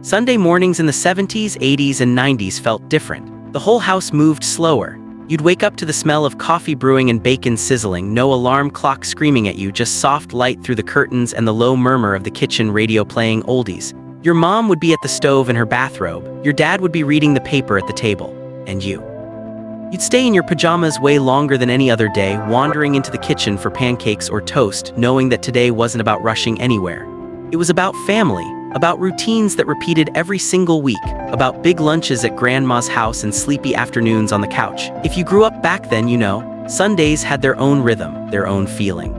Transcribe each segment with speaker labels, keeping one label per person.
Speaker 1: Sunday mornings in the 70s, 80s, and 90s felt different. The whole house moved slower. You'd wake up to the smell of coffee brewing and bacon sizzling, no alarm clock screaming at you, just soft light through the curtains and the low murmur of the kitchen radio playing oldies. Your mom would be at the stove in her bathrobe, your dad would be reading the paper at the table, and you'd stay in your pajamas way longer than any other day, wandering into the kitchen for pancakes or toast, knowing that today wasn't about rushing anywhere. It was about family, about routines that repeated every single week, about big lunches at grandma's house and sleepy afternoons on the couch. If you grew up back then, you know, Sundays had their own rhythm, their own feeling.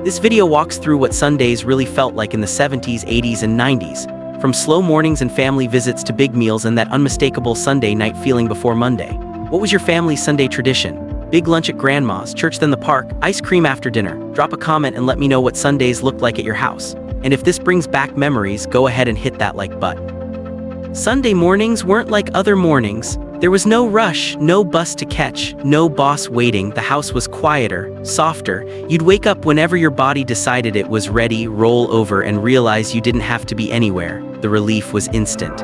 Speaker 1: This video walks through what Sundays really felt like in the 70s, 80s, and 90s, from slow mornings and family visits to big meals and that unmistakable Sunday night feeling before Monday. What was your family's Sunday tradition? Big lunch at grandma's, church then the park, ice cream after dinner. Drop a comment and let me know what Sundays looked like at your house. And if this brings back memories, go ahead and hit that like button. Sunday mornings weren't like other mornings. There was no rush, no bus to catch, no boss waiting. The house was quieter, softer. You'd wake up whenever your body decided it was ready, roll over, and realize you didn't have to be anywhere. The relief was instant.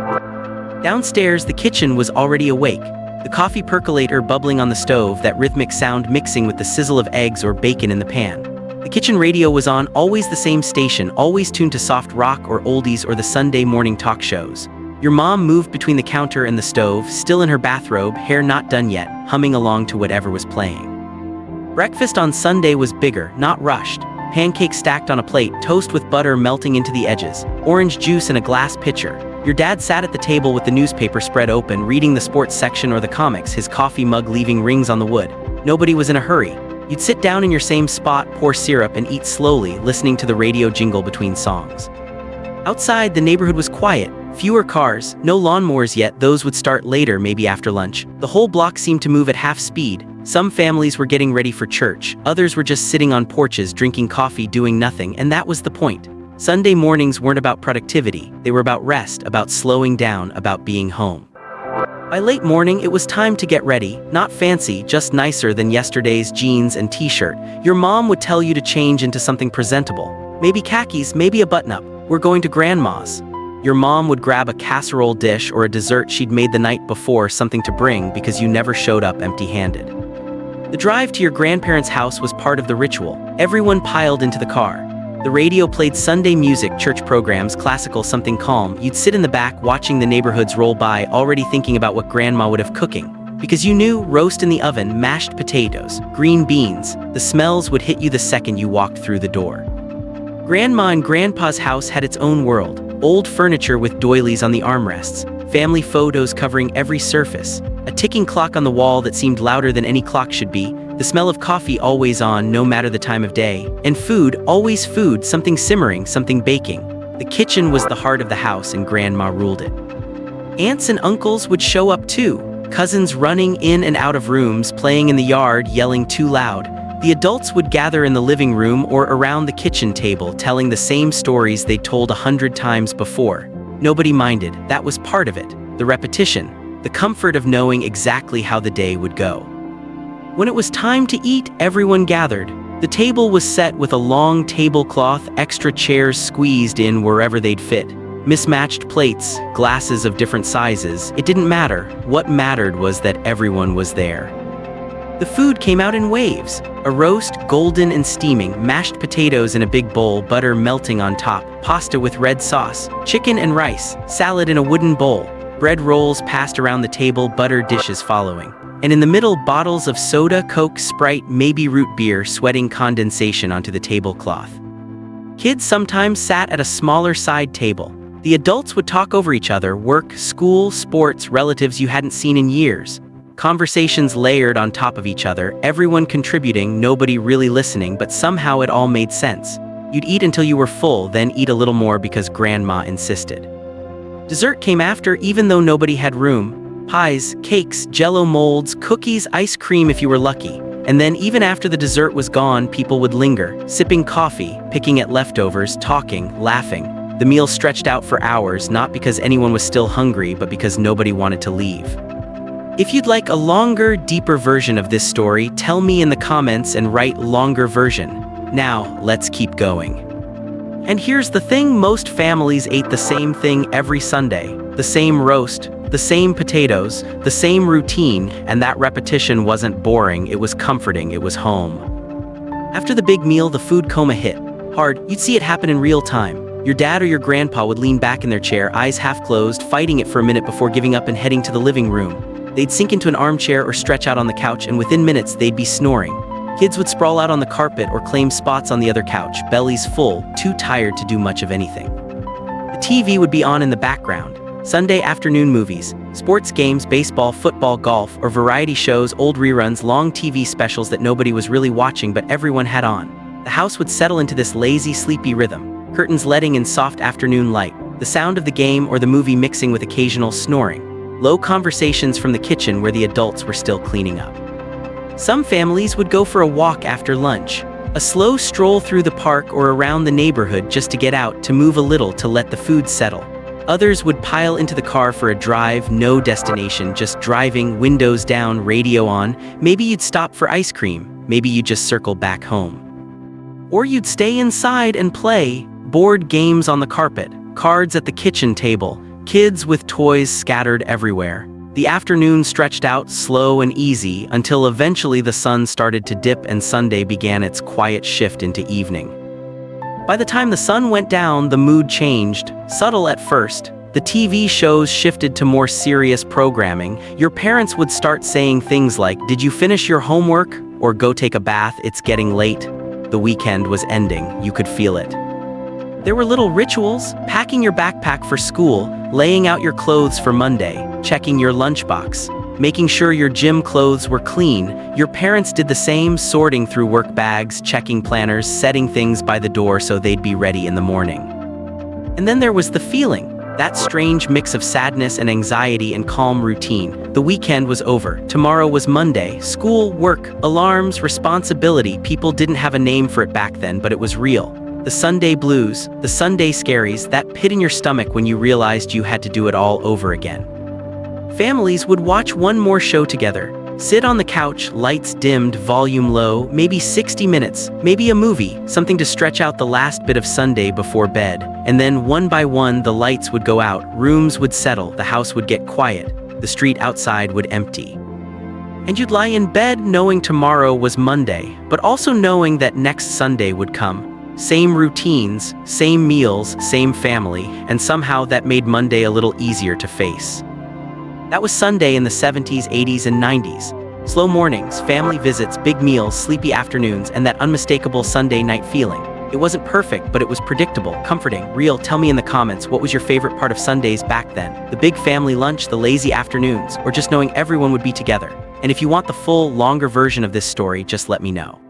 Speaker 1: Downstairs, the kitchen was already awake. The coffee percolator bubbling on the stove, that rhythmic sound mixing with the sizzle of eggs or bacon in the pan. The kitchen radio was on, always the same station, always tuned to soft rock or oldies or the Sunday morning talk shows. Your mom moved between the counter and the stove, still in her bathrobe, hair not done yet, humming along to whatever was playing. Breakfast on Sunday was bigger, not rushed. Pancakes stacked on a plate, toast with butter melting into the edges, orange juice in a glass pitcher. Your dad sat at the table with the newspaper spread open, reading the sports section or the comics, his coffee mug leaving rings on the wood. Nobody was in a hurry. You'd sit down in your same spot, pour syrup, and eat slowly, listening to the radio jingle between songs. Outside, the neighborhood was quiet. Fewer cars, no lawnmowers yet, those would start later, maybe after lunch. The whole block seemed to move at half speed. Some families were getting ready for church, others were just sitting on porches, drinking coffee, doing nothing, and that was the point. Sunday mornings weren't about productivity, they were about rest, about slowing down, about being home. By late morning, it was time to get ready, not fancy, just nicer than yesterday's jeans and t-shirt. Your mom would tell you to change into something presentable. Maybe khakis, maybe a button-up. We're going to grandma's. Your mom would grab a casserole dish or a dessert she'd made the night before, something to bring because you never showed up empty-handed. The drive to your grandparents' house was part of the ritual. Everyone piled into the car. The radio played Sunday music, church programs, classical, something calm. You'd sit in the back watching the neighborhoods roll by, already thinking about what grandma would have cooking. Because you knew roast in the oven, mashed potatoes, green beans, the smells would hit you the second you walked through the door. Grandma and grandpa's house had its own world. Old furniture with doilies on the armrests, family photos covering every surface, a ticking clock on the wall that seemed louder than any clock should be, the smell of coffee always on, no matter the time of day, and food, always food, something simmering, something baking. The kitchen was the heart of the house and grandma ruled it. Aunts and uncles would show up too, cousins running in and out of rooms, playing in the yard, yelling too loud. The adults would gather in the living room or around the kitchen table, telling the same stories they'd told 100 times before. Nobody minded, that was part of it, the repetition, the comfort of knowing exactly how the day would go. When it was time to eat, everyone gathered. The table was set with a long tablecloth, extra chairs squeezed in wherever they'd fit. Mismatched plates, glasses of different sizes, it didn't matter. What mattered was that everyone was there. The food came out in waves. A roast, golden and steaming, mashed potatoes in a big bowl, butter melting on top, pasta with red sauce, chicken and rice, salad in a wooden bowl, bread rolls passed around the table, butter dishes following. And in the middle, bottles of soda, Coke, Sprite, maybe root beer, sweating condensation onto the tablecloth. Kids sometimes sat at a smaller side table. The adults would talk over each other, work, school, sports, relatives you hadn't seen in years. Conversations layered on top of each other, everyone contributing, nobody really listening, but somehow it all made sense. You'd eat until you were full, then eat a little more because grandma insisted. Dessert came after, even though nobody had room. Pies, cakes, jello molds, cookies, ice cream if you were lucky. And then even after the dessert was gone, people would linger, sipping coffee, picking at leftovers, talking, laughing. The meal stretched out for hours, not because anyone was still hungry, but because nobody wanted to leave. If you'd like a longer, deeper version of this story, tell me in the comments and write longer version. Now, let's keep going. And here's the thing, most families ate the same thing every Sunday. The same roast, the same potatoes, the same routine, and that repetition wasn't boring, it was comforting, it was home. After the big meal, the food coma hit hard. You'd see it happen in real time. Your dad or your grandpa would lean back in their chair, eyes half closed, fighting it for a minute before giving up and heading to the living room. They'd sink into an armchair or stretch out on the couch, and within minutes they'd be snoring. Kids would sprawl out on the carpet or claim spots on the other couch, bellies full, too tired to do much of anything. The TV would be on in the background. Sunday afternoon movies, sports games, baseball, football, golf, or variety shows, old reruns, long TV specials that nobody was really watching but everyone had on. The house would settle into this lazy, sleepy rhythm, curtains letting in soft afternoon light, the sound of the game or the movie mixing with occasional snoring, low conversations from the kitchen where the adults were still cleaning up. Some families would go for a walk after lunch, a slow stroll through the park or around the neighborhood just to get out, to move a little, to let the food settle. Others would pile into the car for a drive, no destination, just driving, windows down, radio on. Maybe you'd stop for ice cream, maybe you'd just circle back home. Or you'd stay inside and play, board games on the carpet, cards at the kitchen table, kids with toys scattered everywhere. The afternoon stretched out slow and easy until eventually the sun started to dip and Sunday began its quiet shift into evening. By the time the sun went down, the mood changed, subtle at first. The TV shows shifted to more serious programming. Your parents would start saying things like, "Did you finish your homework?" or "Go take a bath, it's getting late." The weekend was ending, you could feel it. There were little rituals: packing your backpack for school, laying out your clothes for Monday, checking your lunchbox, making sure your gym clothes were clean. Your parents did the same, sorting through work bags, checking planners, setting things by the door so they'd be ready in the morning. And then there was the feeling, that strange mix of sadness and anxiety and calm routine. The weekend was over. Tomorrow was Monday. School, work, alarms, responsibility. People didn't have a name for it back then, but it was real. The Sunday blues, the Sunday scaries, that pit in your stomach when you realized you had to do it all over again. Families would watch one more show together, sit on the couch, lights dimmed, volume low, maybe 60 minutes, maybe a movie, something to stretch out the last bit of Sunday before bed. And then one by one the lights would go out, rooms would settle, the house would get quiet, the street outside would empty. And you'd lie in bed knowing tomorrow was Monday, but also knowing that next Sunday would come. Same routines, same meals, same family, and somehow that made Monday a little easier to face. That was Sunday in the 70s, 80s, and 90s. Slow mornings, family visits, big meals, sleepy afternoons, and that unmistakable Sunday night feeling. It wasn't perfect, but it was predictable, comforting, real. Tell me in the comments, what was your favorite part of Sundays back then? The big family lunch, the lazy afternoons, or just knowing everyone would be together? And if you want the full, longer version of this story, just let me know.